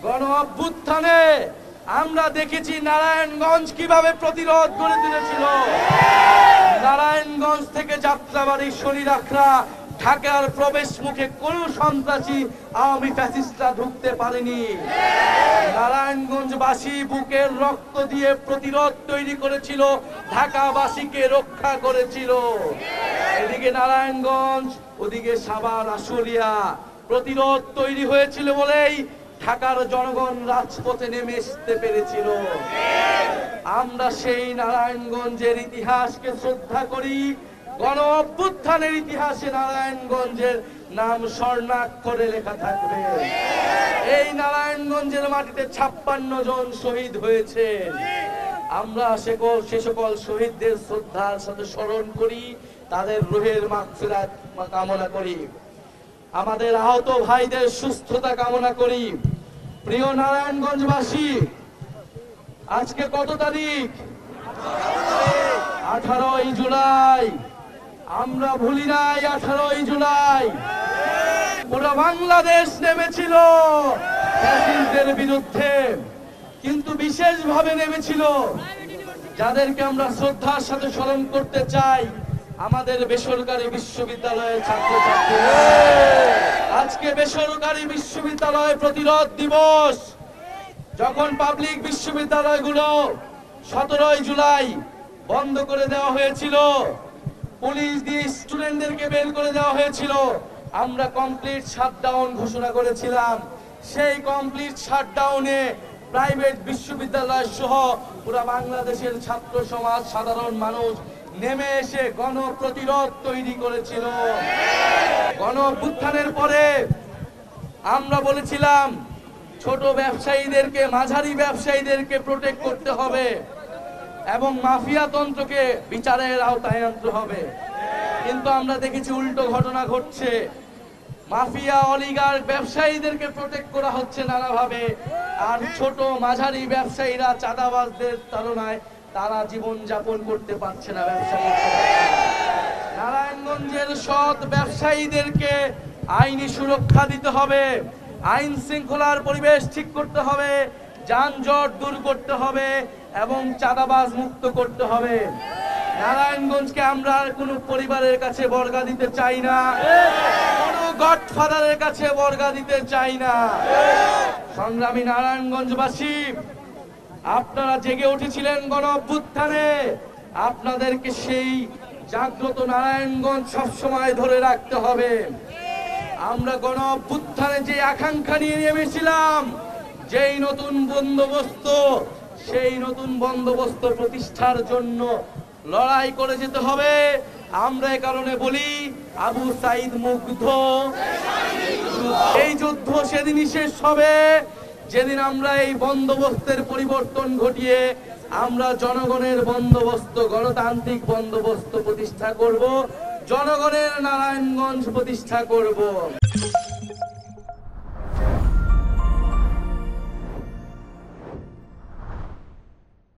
গণ অভ্যুত্থানে আমরা দেখেছি নারায়ণগঞ্জ কিভাবে প্রতিরোধ গড়ে তুলেছিল। নারায়ণগঞ্জ থেকে যাত্রাবাড়ির শরীরাখরা ঢাকার প্রবেশ মুখে কোন সন্ত্রাসী আওয়ামী ফ্যাসিস্টরা ঢুকতে পারেনি। নারায়ণগঞ্জবাসী বুকের রক্ত দিয়ে প্রতিরোধ তৈরি করেছিল, ঢাকাবাসীকে রক্ষা করেছিল। এদিকে নারায়ণগঞ্জ, ওদিকে সাভার, আশুলিয়া প্রতিরোধ তৈরি হয়েছিল বলেই ঢাকার জনগণ রাজপথে নেমে আসতে পেরেছিল। আমরা সেই নারায়ণগঞ্জের ইতিহাসকে শ্রদ্ধা করি। গণ অভ্যুত্থানের ইতিহাসে নারায়ণগঞ্জের নাম স্বর্ণাক্ষরে লেখা থাকবে। এই নারায়ণগঞ্জের মাটিতে 56 জন শহীদ হয়েছে। আমরা সে সকল শহীদদের শ্রদ্ধার সাথে স্মরণ করি, তাদের রুহের মাগফিরাত কামনা করি, আমাদের আহত ভাইদের সুস্থতা কামনা করি। প্রিয় নারায়ণগঞ্জবাসী, আজকে কত তারিখ? 18 জুলাই। আমরা ভুলি নাই 18 জুলাই পুরো বাংলাদেশ নেমেছিল ফ্যাসিস্টদের বিরুদ্ধে, কিন্তু বিশেষভাবে নেমেছিল যাদেরকে আমরা শ্রদ্ধার সাথে স্মরণ করতে চাই, আমাদের বেসরকারি বিশ্ববিদ্যালয়ের ছাত্রছাত্রী। আজকে বেসরকারি বিশ্ববিদ্যালয় প্রতিরোধ দিবস। যখন পাবলিক বিশ্ববিদ্যালয়গুলো 17 জুলাই বন্ধ করে দেওয়া হয়েছিল, পুলিশ দিয়ে স্টুডেন্টদেরকে বের করে দেওয়া হয়েছিল, আমরা কমপ্লিট শাটডাউন ঘোষণা করেছিলাম। সেই কমপ্লিট শাটডাউনে প্রাইভেট বিশ্ববিদ্যালয় সহ পুরো বাংলাদেশের ছাত্র সমাজ, সাধারণ মানুষ নেমে এসে গণ প্রতিরোধ তৈরি করেছিল। গণ অভ্যুত্থানের পরে আমরা বলেছিলাম ছোট ব্যবসায়ীদেরকে, মাঝারি ব্যবসায়ীদেরকে প্রোটেক্ট করতে হবে এবং মাফিয়া তন্ত্রকে বিচারের আওতায় আনতে হবে। কিন্তু আমরা দেখেছি উল্টো ঘটনা ঘটছে। মাফিয়া, অলিগার্ক ব্যবসায়ীদেরকে প্রোটেক্ট করা হচ্ছে নানাভাবে, আর ছোট মাঝারি ব্যবসায়ীরা চাঁদাবাজদের তাড়নায় তারা জীবন যাপন করতে পারছে না। নারায়ণগঞ্জের সৎ ব্যবসায়ীদেরকে আইনি সুরক্ষা দিতে হবে, আইন শৃঙ্খলার পরিবেশ ঠিক করতে হবে, যানজট দূর করতে হবে এবং চাঁদাবাজ মুক্ত করতে হবে। নারায়ণগঞ্জকে আমরা কোনো পরিবারের কাছে বর্গা দিতে চাই না, কোনো গডফাদারের কাছে বর্গা দিতে চাই না। সংগ্রামী নারায়ণগঞ্জবাসী, আপনারা জেগে উঠেছিলেন গণ অভ্যুত্থানে, আপনাদেরকে সেই জাগ্রত নারায়ণগঞ্জ সবসময় ধরে রাখতে হবে। আমরা গণ অভ্যুত্থানে যে আকাঙ্ক্ষা নিয়ে নেমেছিলাম, যেই নতুন বন্দোবস্ত, সেই নতুন বন্দোবস্ত প্রতিষ্ঠার জন্য লড়াই করে যেতে হবে। আমরা এই কারণে বলি, আবু সাইদ মুগ্ধ, এই যুদ্ধ সেদিনই শেষ হবে যেদিন আমরা এই বন্দোবস্তের পরিবর্তন ঘটিয়ে আমরা জনগণের বন্দোবস্ত, গণতান্ত্রিক বন্দোবস্ত প্রতিষ্ঠা করব, জনগণের নারায়ণগঞ্জ প্রতিষ্ঠা করব।